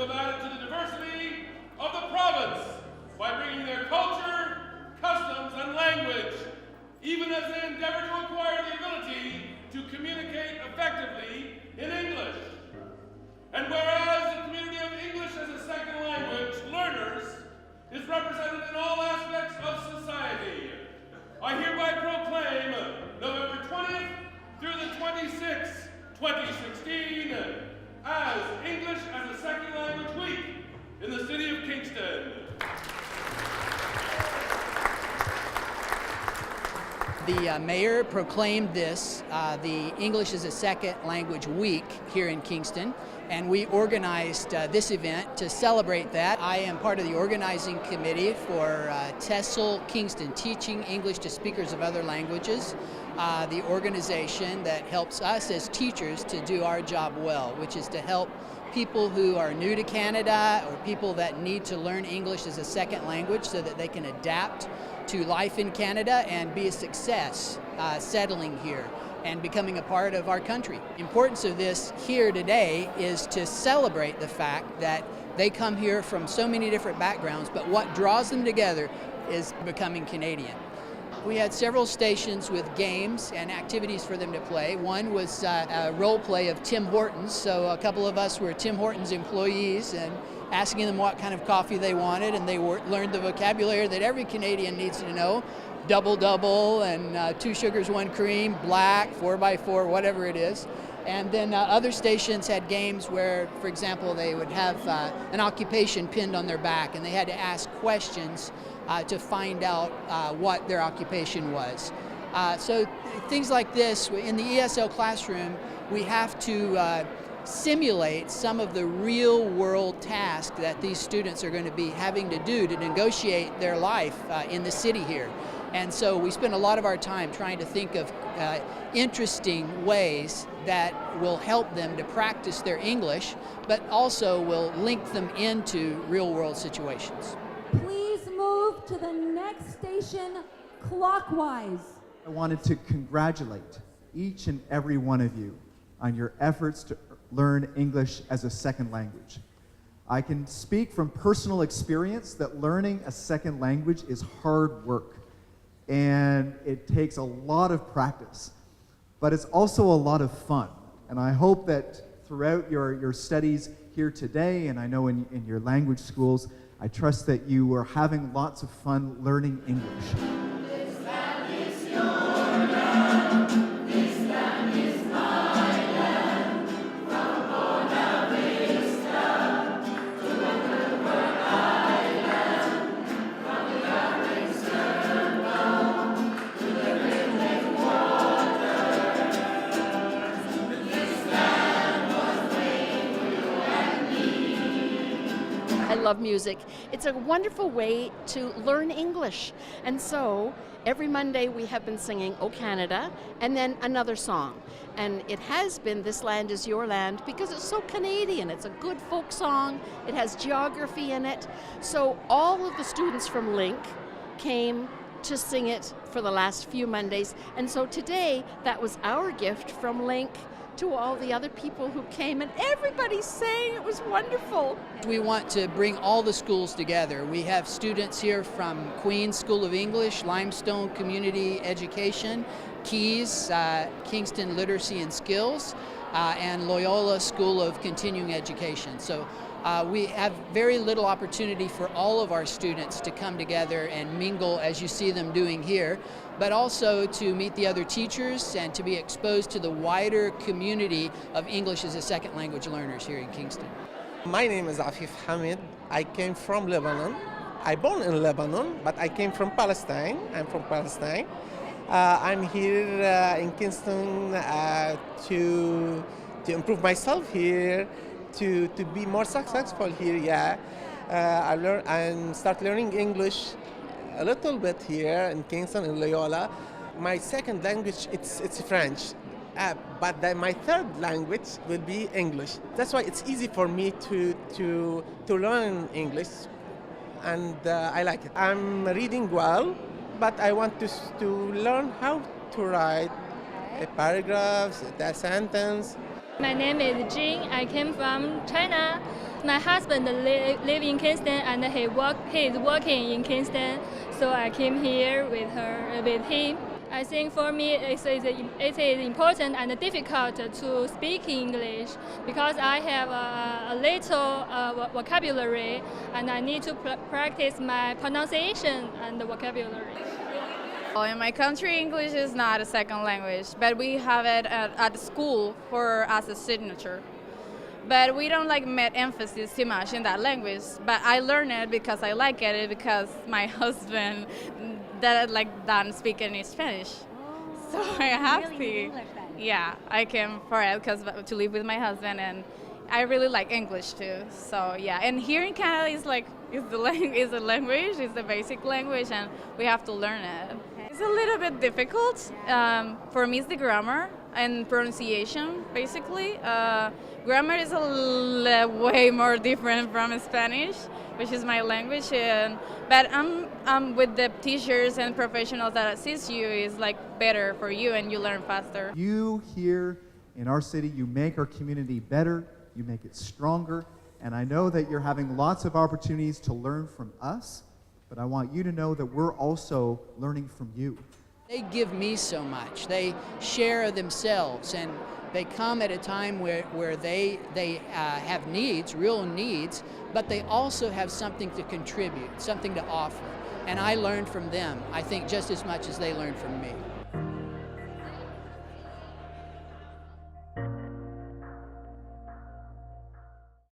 have added to the diversity of the province by bringing their culture, customs, and language, even as they endeavor to acquire the ability to communicate effectively in English. And whereas the community of English as a second language learners is represented in all aspects of society, I hereby proclaim November 20th through the 26th, 2016, as English as a Second Language Week in the city of Kingston. The mayor proclaimed this, the English as a Second Language Week here in Kingston, and we organized this event to celebrate that. I am part of the organizing committee for TESOL Kingston, Teaching English to Speakers of Other Languages, the organization that helps us as teachers to do our job well, which is to help people who are new to Canada or people that need to learn English as a second language so that they can adapt to life in Canada and be a success settling here and becoming a part of our country. The importance of this here today is to celebrate the fact that they come here from so many different backgrounds, but what draws them together is becoming Canadian. We had several stations with games and activities for them to play. One was a role play of Tim Hortons, so a couple of us were Tim Hortons employees and asking them what kind of coffee they wanted, and they learned the vocabulary that every Canadian needs to know. Double and 2 sugars, 1 cream, black, 4x4, whatever it is. And then other stations had games where, for example, they would have an occupation pinned on their back and they had to ask questions to find out what their occupation was. So things like this, in the ESL classroom, we have to simulate some of the real world tasks that these students are going to be having to do to negotiate their life in the city here. And so we spend a lot of our time trying to think of interesting ways that will help them to practice their English, but also will link them into real world situations. Please move to the next station clockwise. I wanted to congratulate each and every one of you on your efforts to learn English as a second language. I can speak from personal experience that learning a second language is hard work and it takes a lot of practice, but it's also a lot of fun. And I hope that throughout your studies here today, and I know in your language schools, I trust that you are having lots of fun learning English. I love music. It's a wonderful way to learn English. And so every Monday we have been singing O Canada and then another song. And it has been This Land Is Your Land because it's so Canadian. It's a good folk song. It has geography in it. So all of the students from Link came to sing it for the last few Mondays. And so today that was our gift from Link to all the other people who came, and everybody sang. It was wonderful. We want to bring all the schools together. We have students here from Queen's School of English, Limestone Community Education, Keys, Kingston Literacy and Skills, and Loyola School of Continuing Education. So we have very little opportunity for all of our students to come together and mingle as you see them doing here, but also to meet the other teachers and to be exposed to the wider community of English as a second language learners here in Kingston. My name is Afif Hamid. I came from Lebanon. I born in Lebanon, but I came from Palestine. I'm from Palestine. I'm here in Kingston to improve myself here, to be more successful here. Yeah, I start learning English a little bit here in Kingston, in Loyola. My second language, it's French, but then my third language will be English. That's why it's easy for me to learn English, and I like it. I'm reading well, but I want to learn how to write paragraphs, a sentence. My name is Jing. I came from China. My husband live in Kingston and he is working in Kingston, so I came here with him. I think for me it is important and difficult to speak English because I have a little vocabulary and I need to practice my pronunciation and vocabulary. Well, in my country, English is not a second language, but we have it at school as a signature. But we don't make emphasis too much in that language. But I learned it because I like it because my husband doesn't speak any Spanish, so I have to. Yeah, I came for it because to live with my husband, and I really like English too. So yeah, and here in Canada is the language, it's the basic language, and we have to learn it. It's a little bit difficult. For me, it's the grammar and pronunciation, basically. Grammar is way more different from Spanish, which is my language. But I'm with the teachers and professionals that assist you is better for you, and you learn faster. You here in our city, you make our community better, you make it stronger, and I know that you're having lots of opportunities to learn from us, but I want you to know that we're also learning from you. They give me so much. They share themselves, and they come at a time where they have needs, real needs, but they also have something to contribute, something to offer. And I learn from them, I think, just as much as they learn from me.